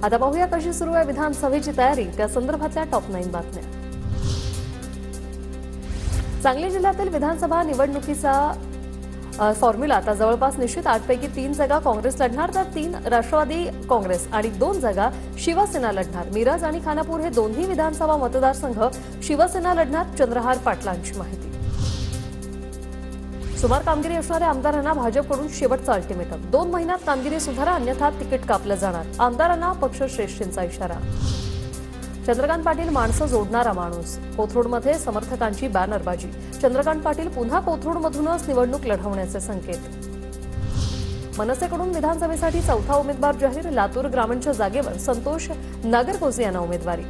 आता पाहूया कशी सुरू आहे विधानसभेची तयारी, त्या संदर्भातल्या टॉप 9 बातम्या। सांगली जिल्ह्यातील विधानसभा निवडणुकीचा फॉर्म्युला आता जवळपास निश्चित। 8 पैकी 3 जागा काँग्रेस लढणार, तर 3 राष्ट्रवादी काँग्रेस आणि 2 जागा शिवसेना लढणार। मिरज आणि खानापूर हे दोन्ही विधानसभा मतदारसंघ शिवसेना लढणार, चंद्रहार पाटलांची माहिती। सुमार कामगिरी असणाऱ्या आमदारांना भाजपकडून शेवटचा अल्टिमेटम। 2 महिन्यात कामगिरी सुधारा, अन्यथा तिकीट कापलं जाणार। आमदारांना पक्षश्रेष्ठींचा इशारा। चंद्रकांत पाटील माणसं जोडणारा माणूस, कोथरूडमध्ये समर्थकांची बॅनरबाजी। चंद्रकांत पाटील पुन्हा कोथरूडमधूनच निवडणूक लढवण्याचे संकेत। मनसेकडून विधानसभेसाठी 4था उमेदवार जाहीर। लातूर ग्रामीणच्या जागेवर संतोष नागरगोजे यांना उमेदवारी।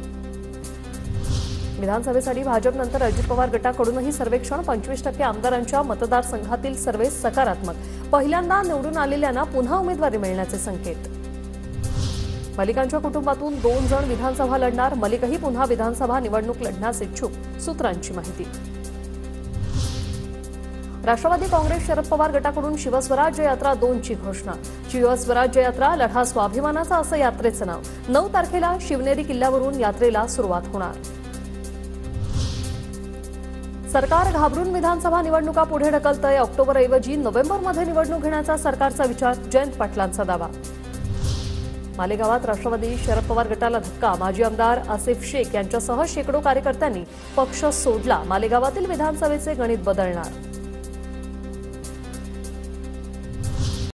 विधानसभेसाठी भाजपनंतर अजित पवार गटाकडूनही सर्वेक्षण। 25% आमदारांच्या मतदारसंघातील सर्वे सकारात्मक। पहिल्यांदा निवडून आलेल्यांना पुन्हा उमेदवारी मिळण्याचे संकेत। मलिकांच्या कुटुंबातून 2 जण विधानसभा लढणार। मलिकही पुन्हा विधानसभा निवडणूक लढण्यास इच्छुक, सूत्रांची माहिती। राष्ट्रवादी काँग्रेस शरद पवार गटाकडून शिवस्वराज्य यात्रा 2 ची घोषणा। शिवस्वराज्य यात्रा लढा स्वाभिमानाचा असं यात्रेचं नाव। 9 तारखेला शिवनेरी किल्ल्यावरून यात्रेला सुरुवात होणार। सरकार घाबरून विधानसभा निवडणुका पुढे ढकलतंय। ऑक्टोबरऐवजी नोव्हेंबरमध्ये निवडणूक घेण्याचा सरकारचा विचार, जयंत पाटलांचा दावा। मालेगावात राष्ट्रवादी शरद पवार गटाला धक्का। माजी आमदार आसिफ शेख यांच्यासह शेकडो कार्यकर्त्यांनी पक्ष सोडला। मालेगावातील विधानसभेचे गणित बदलणार।